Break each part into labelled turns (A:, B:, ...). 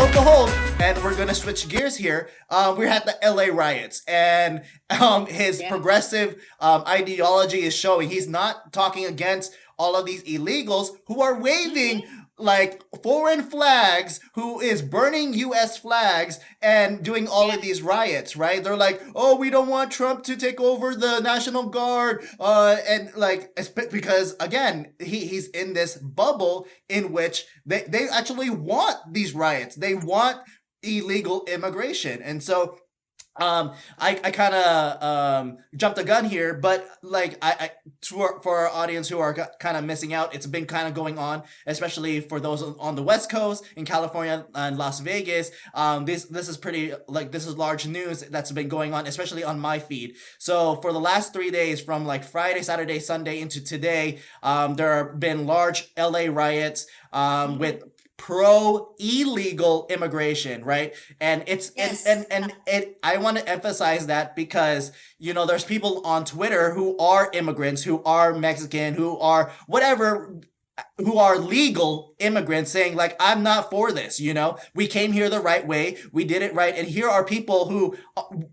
A: and behold, and we're gonna switch gears here. We're at the LA riots, and his
B: Yeah.
A: progressive ideology is showing. He's not talking against all of these illegals who are waving
B: Hmm.
A: like foreign flags, who is burning US flags and doing all
B: Yeah.
A: of these riots, right? They're like, oh, we don't want Trump to take over the National Guard. And like, because again, he's in this bubble in which they actually want these riots. They want illegal immigration. And so I kind of jumped the gun here, but like for our audience who are kind of missing out, it's been kind of going on, especially for those on the West Coast in California and Las Vegas. This is pretty like this is large news that's been going on, especially on my feed. So for the last 3 days, from like Friday, Saturday, Sunday into today, there have been large LA riots
B: Hmm.
A: with pro illegal immigration, right? And it's
B: Yes.
A: and it I want to emphasize that because there's people on Twitter who are immigrants, who are Mexican, who are whatever, who are legal immigrants saying like, I'm not for this. We came here the right way, we did it right. And here are people who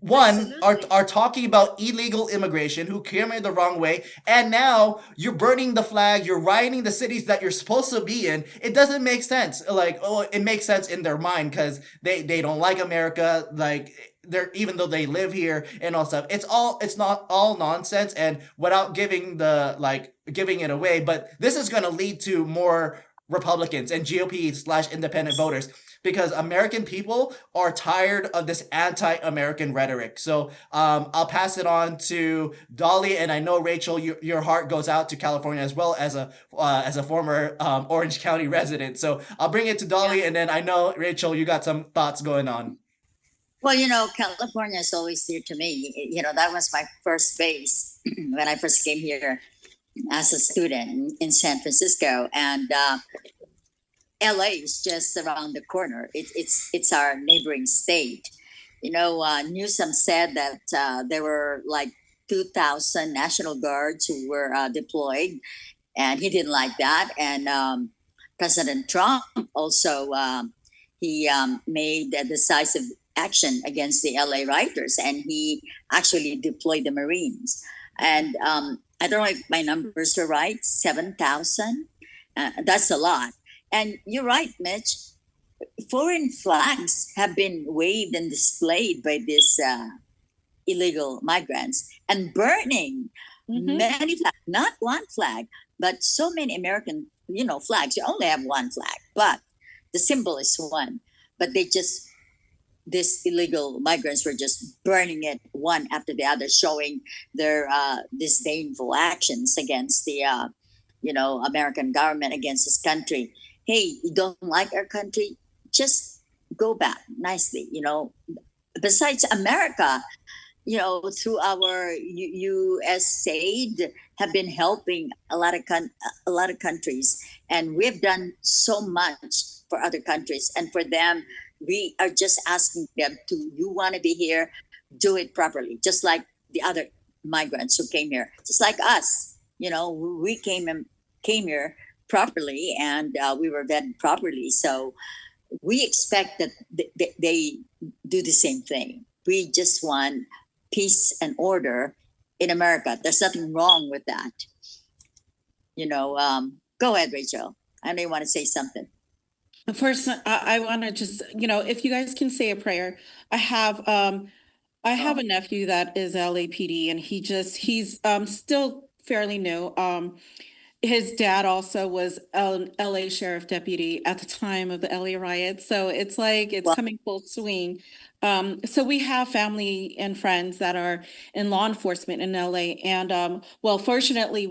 A: one
B: Absolutely.
A: are talking about illegal immigration, who came here the wrong way, and now you're burning the flag, you're rioting the cities that you're supposed to be in. It doesn't make sense. Like, oh, it makes sense in their mind because they don't like America, like they're, even though they live here and all stuff. It's not all nonsense, and without giving it away, but this is going to lead to more Republicans and GOP/independent voters, because American people are tired of this anti-American rhetoric. So I'll pass it on to Dolly, and I know Rachel, your heart goes out to California as well, as a former Orange County resident. So I'll bring it to
B: Yeah.
A: Dolly, and then I know Rachel, you got some thoughts going on.
B: Well, California is always dear to me. That was my first base when I first came here as a student in San Francisco, and LA is just around the corner. It's our neighboring state. Newsom said that there were like 2,000 National Guards who were deployed, and he didn't like that. And President Trump also he made a decisive action against the LA rioters, and he actually deployed the Marines. And I don't know if my numbers are right, 7,000. That's a lot. And you're right, Mitch. Foreign flags have been waved and displayed by these illegal migrants and burning
C: Hmm.
B: many flags, not one flag, but so many American, flags. You only have one flag, but the symbol is one. But these illegal migrants were just burning it one after the other, showing their disdainful actions against the, American government, against this country. Hey, you don't like our country? Just go back nicely. Besides America, through our USAID, have been helping a lot of countries, and we've done so much for other countries, and for them, we are just asking them to, you want to be here, do it properly, just like the other migrants who came here, just like us. We came here properly, and we were vetted properly. So we expect that they do the same thing. We just want peace and order in America. There's nothing wrong with that. Go ahead, Rachel. I know you want to say something.
C: First, I want to just, if you guys can say a prayer. I have I have
B: Oh,
C: a nephew that is LAPD, and he's still fairly new. His dad also was an LA sheriff deputy at the time of the LA riots. So it's like it's
B: well,
C: coming full swing. So we have family and friends that are in law enforcement in LA. And well, fortunately,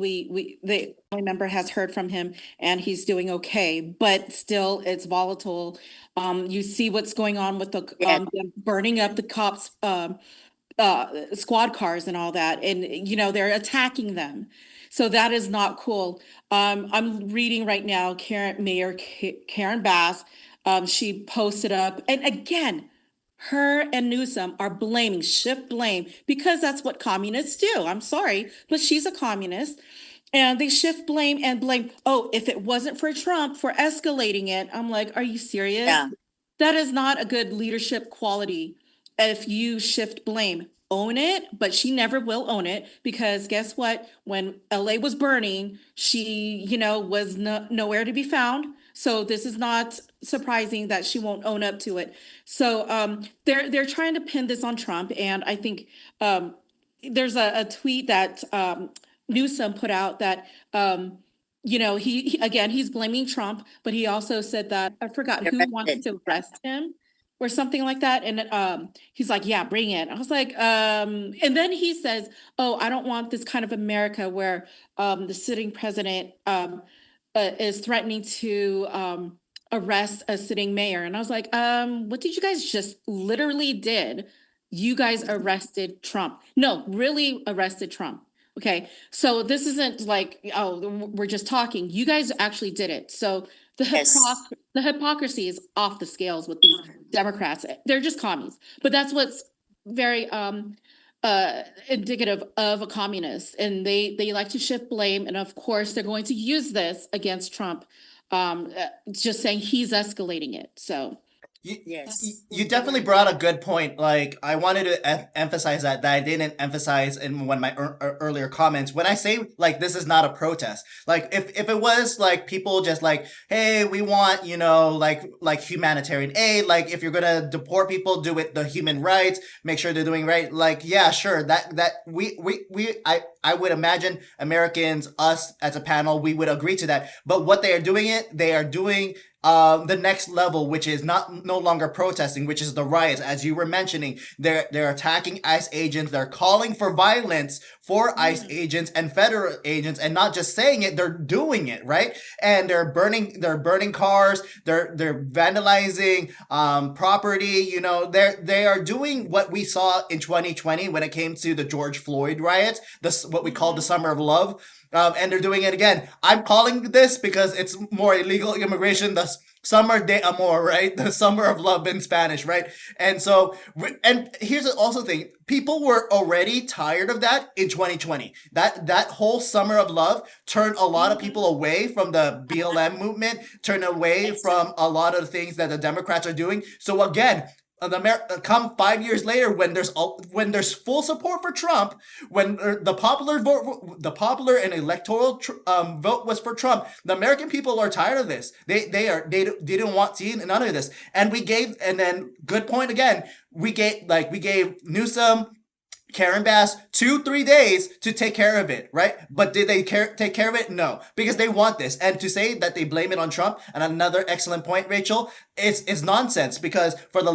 C: the family member has heard from him and he's doing okay, but still it's volatile. You see what's going on with the
B: yeah,
C: them burning up the cops' squad cars and all that, and they're attacking them, so that is not cool. I'm reading right now, Karen Bass, she posted up, and again, her and Newsom are blaming, shift blame, because that's what communists do. I'm sorry, but she's a communist. And they shift blame and blame, oh, if it wasn't for Trump for escalating it. I'm like, are you serious?
B: yeah.
C: That is not a good leadership quality. If you shift blame, own it, but she never will own it because guess what? When LA was burning, she, was nowhere to be found. So this is not surprising that she won't own up to it. So they're trying to pin this on Trump, and I think there's a tweet that Newsom put out that again, he's blaming Trump, but he also said that I forgot who wants
B: Arrested.
C: to arrest him or something like that. And he's like, yeah, bring it. I was like, and then he says, oh, I don't want this kind of America where the sitting president is threatening to arrest a sitting mayor. And I was like, what did you guys just literally did? You guys arrested Trump. No, really arrested Trump. Okay, so this isn't like, oh, we're just talking. You guys actually did it. So
B: Yes.
C: the hypocrisy is off the scales with these Democrats. They're just commies. But that's what's very indicative of a communist. And they like to shift blame. And of course, they're going to use this against Trump, just saying he's escalating it. So
B: Yes.
A: You definitely brought a good point. Like I wanted to emphasize that I didn't emphasize in one of my earlier comments. When I say like this is not a protest, like if it was like people just like, hey, we want like humanitarian aid. Like if you're gonna deport people, do it the human rights. Make sure they're doing right. Like yeah, sure. That I would imagine Americans, us as a panel, we would agree to that. But what they are doing the next level, which is no longer protesting, which is the riots, as you were mentioning. They're attacking ICE agents. They're calling for violence for ICE agents and federal agents, and not just saying it, they're doing it, right? And they're burning cars. They're vandalizing property. They are doing what we saw in 2020 when it came to the George Floyd riots, what we call the Summer of Love. And they're doing it again. I'm calling this because it's more illegal immigration, the summer de amor, right? The summer of love in Spanish, right? And so, and here's also the thing: people were already tired of that in 2020. That whole summer of love turned a lot of people away from the BLM movement, turned away from a lot of the things that the Democrats are doing. So again, come 5 years later, when there's full support for Trump, when the popular and electoral vote was for Trump, the American people are tired of this. They didn't want to see none of this, and then good point again. We gave Newsom, Karen Bass 2-3 days to take care of it, right? But did they take care of it? No, because they want this. And to say that they blame it on Trump, and another excellent point, Rachel, is nonsense, because for the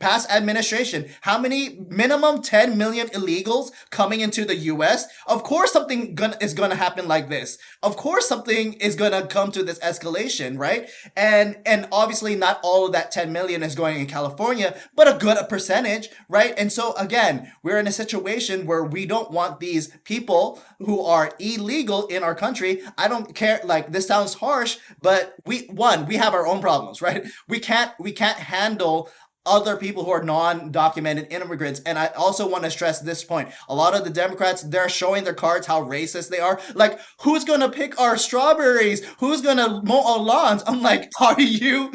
A: past administration, how many minimum 10 million illegals coming into the US? Of course something is gonna happen like this. Of course something is gonna come to this escalation, right? And obviously not all of that 10 million is going in California, but a good percentage, right? And so again, we're in a situation where we don't want these people who are illegal in our country. I don't care, like this sounds harsh, but we have our own problems, right? We can't handle other people who are non-documented immigrants. And I also want to stress this point: a lot of the Democrats, they're showing their cards how racist they are. Like, who's gonna pick our strawberries? Who's gonna mow our lawns? I'm like, are you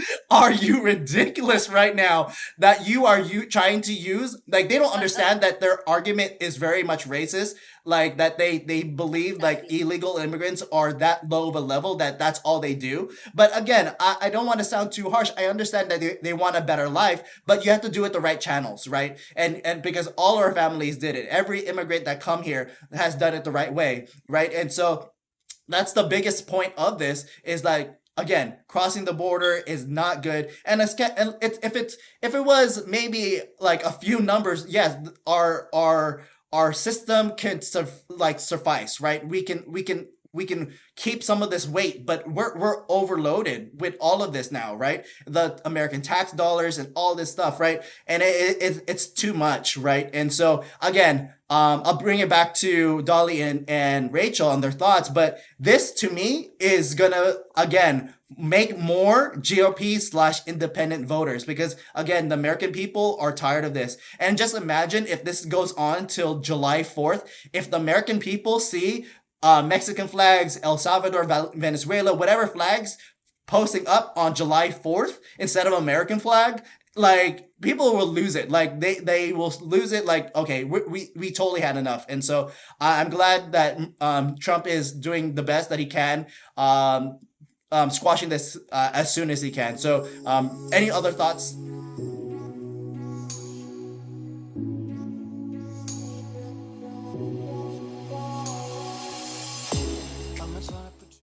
A: ridiculous right now that you trying to use, like, they don't understand that their argument is very much racist, like that they believe like illegal immigrants are that low of a level that that's all they do. But again, I don't want to sound too harsh. I understand that they want a better life, but you have to do it the right channels, right? And because all our families did it, every immigrant that come here has done it the right way, right? And so that's the biggest point of this, is like, again, crossing the border is not good. And if it was maybe like a few numbers, yes, our system can suffice, right? We can keep some of this weight, but we're overloaded with all of this now, right? The American tax dollars and all this stuff, right? And it's too much, right? And so again, I'll bring it back to Dolly and Rachel and their thoughts, but this to me is gonna again make more GOP/independent voters, because again, the American people are tired of this. And just imagine if this goes on till July 4th, if the American people see Mexican flags, El Salvador, Venezuela, whatever flags posting up on July 4th instead of American flag, like people will lose it. Like they will lose it. Like, okay, we totally had enough. And so I'm glad that Trump is doing the best that he can, squashing this as soon as he can. So any other thoughts,